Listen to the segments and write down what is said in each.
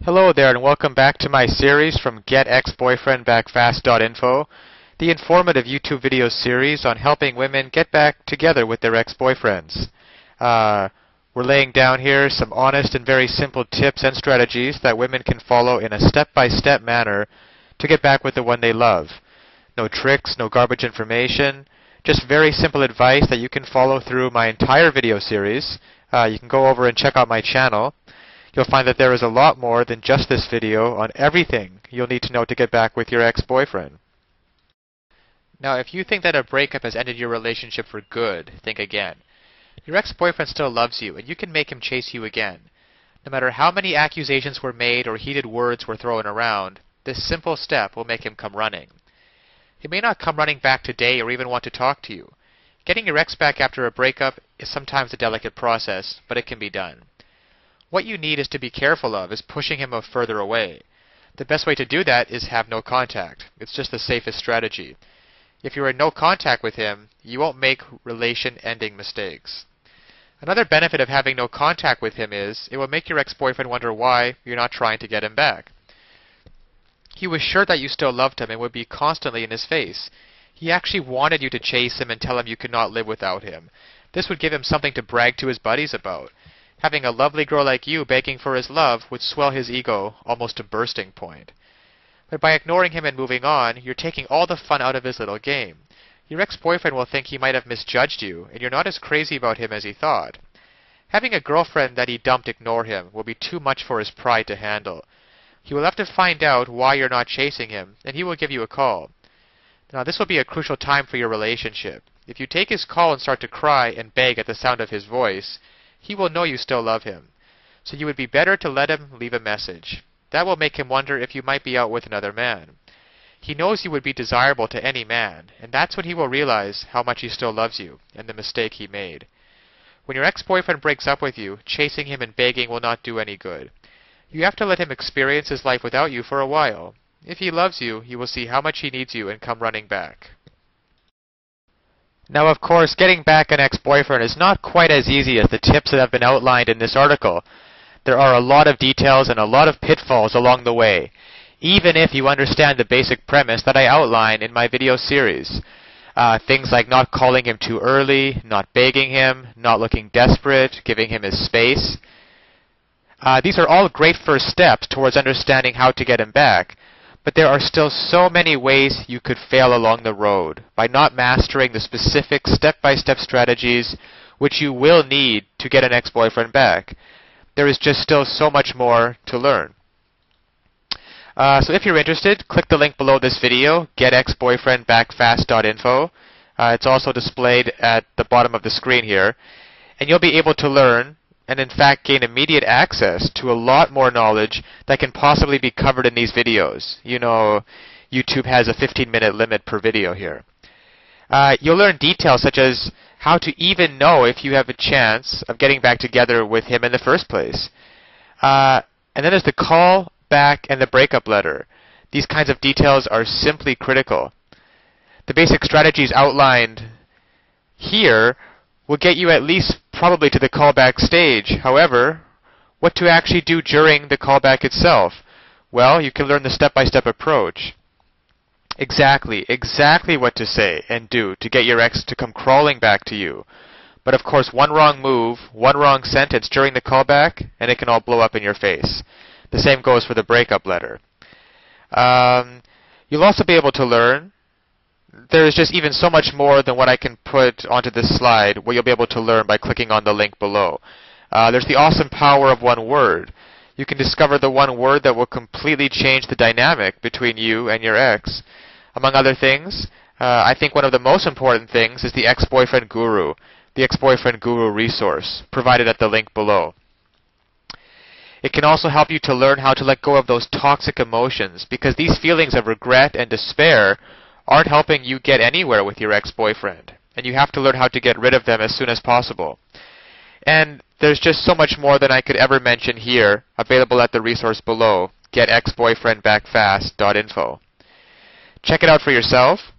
Hello there and welcome back to my series from getexboyfriendbackfast.info, the informative YouTube video series on helping women get back together with their ex-boyfriends. We're laying down here some honest and very simple tips and strategies that women can follow in a step-by-step manner to get back with the one they love. No tricks, no garbage information, just very simple advice that you can follow through my entire video series. You can go over and check out my channel. You'll find that there is a lot more than just this video on everything you'll need to know to get back with your ex-boyfriend. Now, if you think that a breakup has ended your relationship for good, think again. Your ex-boyfriend still loves you, and you can make him chase you again. No matter how many accusations were made or heated words were thrown around, this simple step will make him come running. He may not come running back today or even want to talk to you. Getting your ex back after a breakup is sometimes a delicate process, but it can be done. What you need is to be careful of is pushing him further away. The best way to do that is have no contact. It's just the safest strategy. If you're in no contact with him, you won't make relation-ending mistakes. Another benefit of having no contact with him is it will make your ex-boyfriend wonder why you're not trying to get him back. He was sure that you still loved him and would be constantly in his face. He actually wanted you to chase him and tell him you could not live without him. This would give him something to brag to his buddies about. Having a lovely girl like you begging for his love would swell his ego almost to bursting point. But by ignoring him and moving on, you're taking all the fun out of his little game. Your ex-boyfriend will think he might have misjudged you, and you're not as crazy about him as he thought. Having a girlfriend that he dumped ignore him will be too much for his pride to handle. He will have to find out why you're not chasing him, and he will give you a call. Now, this will be a crucial time for your relationship. If you take his call and start to cry and beg at the sound of his voice, he will know you still love him. So you would be better to let him leave a message. That will make him wonder if you might be out with another man. He knows you would be desirable to any man, and that's when he will realize how much he still loves you and the mistake he made. When your ex-boyfriend breaks up with you, chasing him and begging will not do any good. You have to let him experience his life without you for a while. If he loves you, he will see how much he needs you and come running back. Now, of course, getting back an ex-boyfriend is not quite as easy as the tips that have been outlined in this article. There are a lot of details and a lot of pitfalls along the way, even if you understand the basic premise that I outline in my video series. Things like not calling him too early, not begging him, not looking desperate, giving him his space. These are all great first steps towards understanding how to get him back. But there are still so many ways you could fail along the road by not mastering the specific step-by-step strategies which you will need to get an ex-boyfriend back. There is just still so much more to learn. So if you're interested, click the link below this video, getexboyfriendbackfast.info. It's also displayed at the bottom of the screen here. And you'll be able to learn and in fact gain immediate access to a lot more knowledge that can possibly be covered in these videos. You know, YouTube has a 15-minute limit per video here. You'll learn details such as how to even know if you have a chance of getting back together with him in the first place. And then there's the call back and the breakup letter. These kinds of details are simply critical. The basic strategies outlined here will get you at least probably to the callback stage. However, what to actually do during the callback itself? Well, you can learn the step-by-step approach. Exactly what to say and do to get your ex to come crawling back to you. But of course, one wrong move, one wrong sentence during the callback, and it can all blow up in your face. The same goes for the breakup letter. You'll also be able to learn. There's just even so much more than what I can put onto this slide, what you'll be able to learn by clicking on the link below. There's the awesome power of one word. You can discover the one word that will completely change the dynamic between you and your ex. Among other things, I think one of the most important things is the ex-boyfriend guru, the ex-boyfriend guru resource, provided at the link below. It can also help you to learn how to let go of those toxic emotions, because these feelings of regret and despair aren't helping you get anywhere with your ex-boyfriend, and you have to learn how to get rid of them as soon as possible. And there's just so much more than I could ever mention here, available at the resource below, getexboyfriendbackfast.info. Check it out for yourself.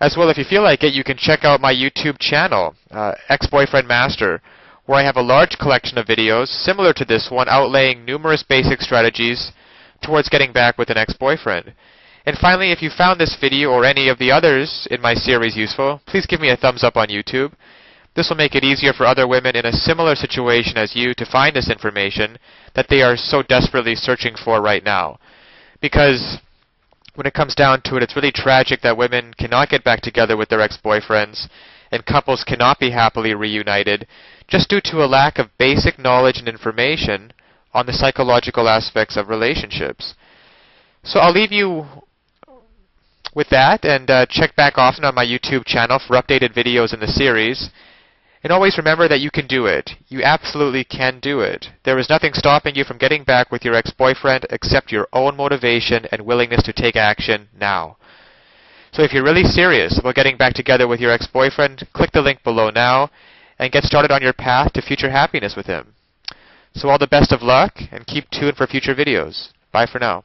As well, if you feel like it, you can check out my YouTube channel, Ex-Boyfriend Master, where I have a large collection of videos similar to this one outlaying numerous basic strategies towards getting back with an ex-boyfriend. And finally, if you found this video or any of the others in my series useful, please give me a thumbs up on YouTube. This will make it easier for other women in a similar situation as you to find this information that they are so desperately searching for right now. Because when it comes down to it, it's really tragic that women cannot get back together with their ex-boyfriends and couples cannot be happily reunited just due to a lack of basic knowledge and information on the psychological aspects of relationships. So I'll leave you with that, and check back often on my YouTube channel for updated videos in the series. And always remember that you can do it. You absolutely can do it. There is nothing stopping you from getting back with your ex-boyfriend except your own motivation and willingness to take action now. So if you're really serious about getting back together with your ex-boyfriend, click the link below now and get started on your path to future happiness with him. So all the best of luck, and keep tuned for future videos. Bye for now.